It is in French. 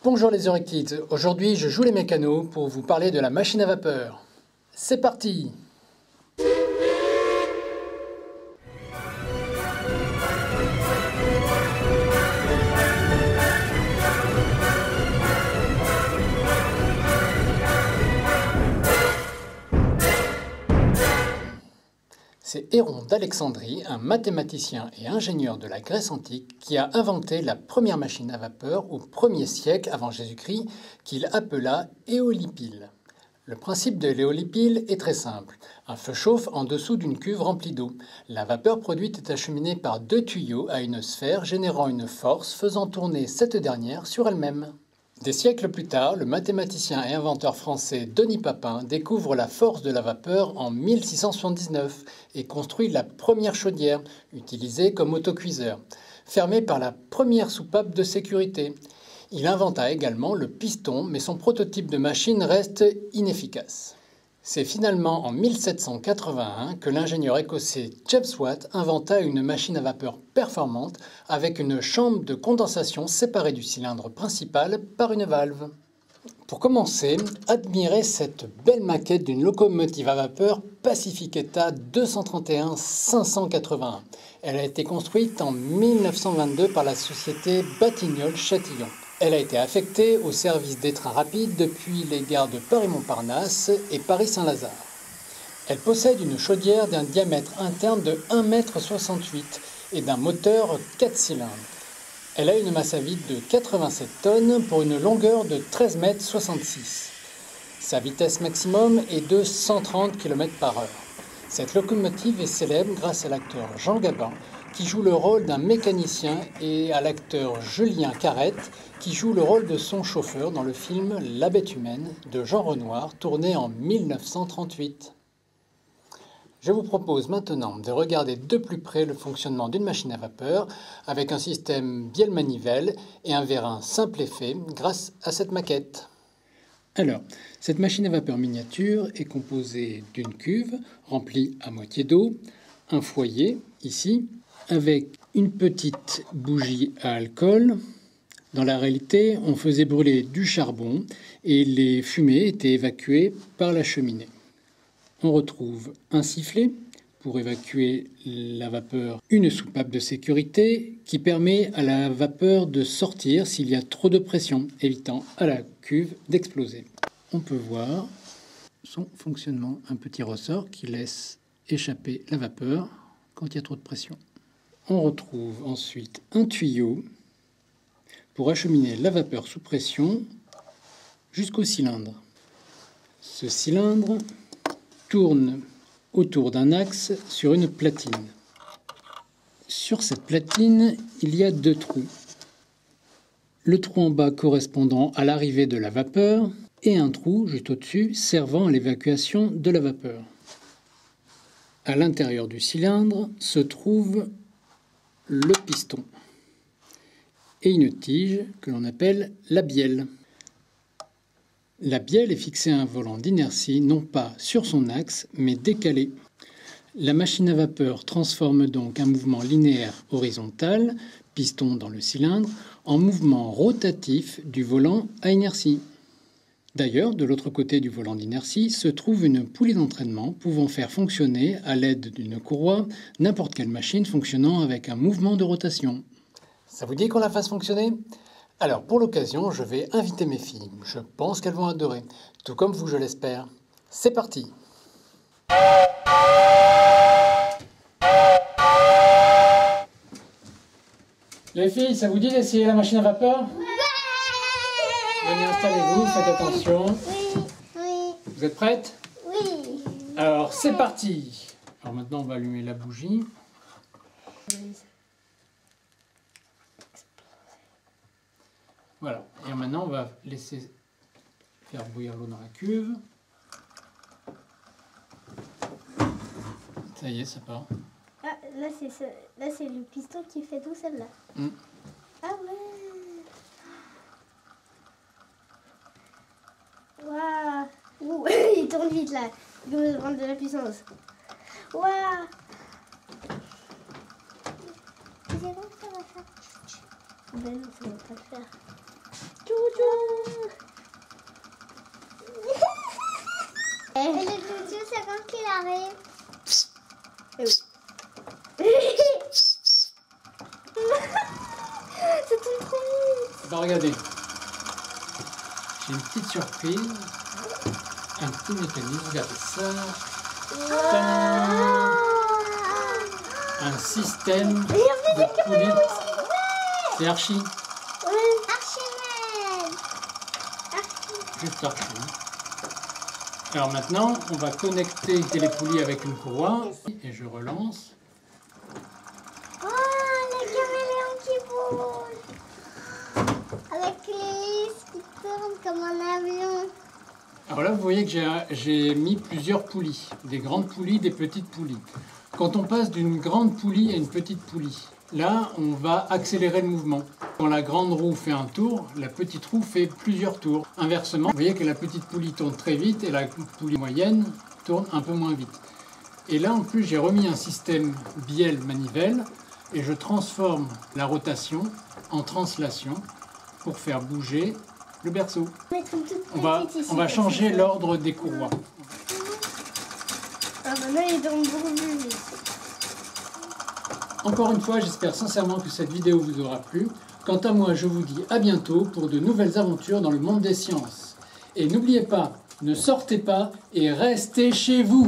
Bonjour les Euryctides, aujourd'hui je joue les mécanos pour vous parler de la machine à vapeur. C'est parti! C'est Héron d'Alexandrie, un mathématicien et ingénieur de la Grèce antique, qui a inventé la première machine à vapeur au 1er siècle avant Jésus-Christ, qu'il appela éolipile. Le principe de l'éolipile est très simple. Un feu chauffe en dessous d'une cuve remplie d'eau. La vapeur produite est acheminée par deux tuyaux à une sphère, générant une force faisant tourner cette dernière sur elle-même. Des siècles plus tard, le mathématicien et inventeur français Denis Papin découvre la force de la vapeur en 1679 et construit la première chaudière, utilisée comme autocuiseur, fermée par la première soupape de sécurité. Il inventa également le piston, mais son prototype de machine reste inefficace. C'est finalement en 1781 que l'ingénieur écossais James Watt inventa une machine à vapeur performante avec une chambre de condensation séparée du cylindre principal par une valve. Pour commencer, admirez cette belle maquette d'une locomotive à vapeur Pacifiquetta 231 581. Elle a été construite en 1922 par la société Batignolles-Châtillon. Elle a été affectée au service des trains rapides depuis les gares de Paris-Montparnasse et Paris-Saint-Lazare. Elle possède une chaudière d'un diamètre interne de 1,68 m et d'un moteur 4 cylindres. Elle a une masse à vide de 87 tonnes pour une longueur de 13,66 m. Sa vitesse maximum est de 130 km/h. Cette locomotive est célèbre grâce à l'acteur Jean Gabin, qui joue le rôle d'un mécanicien, et à l'acteur Julien Carrette, qui joue le rôle de son chauffeur dans le film La Bête humaine de Jean Renoir, tourné en 1938. Je vous propose maintenant de regarder de plus près le fonctionnement d'une machine à vapeur avec un système bielle-manivelle et un vérin simple effet grâce à cette maquette. Alors, cette machine à vapeur miniature est composée d'une cuve remplie à moitié d'eau, un foyer, ici, avec une petite bougie à alcool. Dans la réalité, on faisait brûler du charbon et les fumées étaient évacuées par la cheminée. On retrouve un sifflet pour évacuer la vapeur, une soupape de sécurité qui permet à la vapeur de sortir s'il y a trop de pression, évitant à la cuve d'exploser. On peut voir son fonctionnement, un petit ressort qui laisse échapper la vapeur quand il y a trop de pression. On retrouve ensuite un tuyau pour acheminer la vapeur sous pression jusqu'au cylindre. Ce cylindre tourne autour d'un axe sur une platine. Sur cette platine, il y a deux trous. Le trou en bas correspondant à l'arrivée de la vapeur et un trou juste au-dessus servant à l'évacuation de la vapeur. À l'intérieur du cylindre se trouve le piston et une tige que l'on appelle la bielle. La bielle est fixée à un volant d'inertie, non pas sur son axe, mais décalé. La machine à vapeur transforme donc un mouvement linéaire horizontal, piston dans le cylindre, en mouvement rotatif du volant à inertie. D'ailleurs, de l'autre côté du volant d'inertie se trouve une poulie d'entraînement pouvant faire fonctionner, à l'aide d'une courroie, n'importe quelle machine fonctionnant avec un mouvement de rotation. Ça vous dit qu'on la fasse fonctionner ? Alors, pour l'occasion, je vais inviter mes filles. Je pense qu'elles vont adorer, tout comme vous, je l'espère. C'est parti! Les filles, ça vous dit d'essayer la machine à vapeur? Venez, installez-vous, faites attention. Oui. Vous êtes prêtes? Oui. Alors, c'est parti! Alors maintenant, on va allumer la bougie. Voilà, et maintenant on va laisser faire bouillir l'eau dans la cuve. Ça y est, ça part. Ah, là c'est le piston qui fait tout celle-là. Ah ouais. Waouh. Il tourne vite là. Il veut prendre de la puissance. Waouh. C'est bon, ça va faire. Ben non, ça va pas le faire. Tchou tchou. carré. Et oui. Ça tombe trop vite. Bah regardez, j'ai une petite surprise, un petit mécanisme, regardez ça. Tadam! Un système de poulies. C'est Archie, Archimède. juste Archie. Alors maintenant, on va connecter les poulies avec une courroie et je relance. Oh, le caméléon qui bouge. Avec les hélices qui tournent comme un avion. Alors là, vous voyez que j'ai mis plusieurs poulies, des grandes poulies, des petites poulies. Quand on passe d'une grande poulie à une petite poulie, là, on va accélérer le mouvement. Quand la grande roue fait un tour, la petite roue fait plusieurs tours. Inversement, vous voyez que la petite poulie tourne très vite et la poulie moyenne tourne un peu moins vite. Et là, en plus, j'ai remis un système bielle-manivelle et je transforme la rotation en translation pour faire bouger le berceau. On va changer l'ordre des courroies. Ah, maintenant, il tourne beaucoup plus vite. Encore une fois, j'espère sincèrement que cette vidéo vous aura plu. Quant à moi, je vous dis à bientôt pour de nouvelles aventures dans le monde des sciences. Et n'oubliez pas, ne sortez pas et restez chez vous.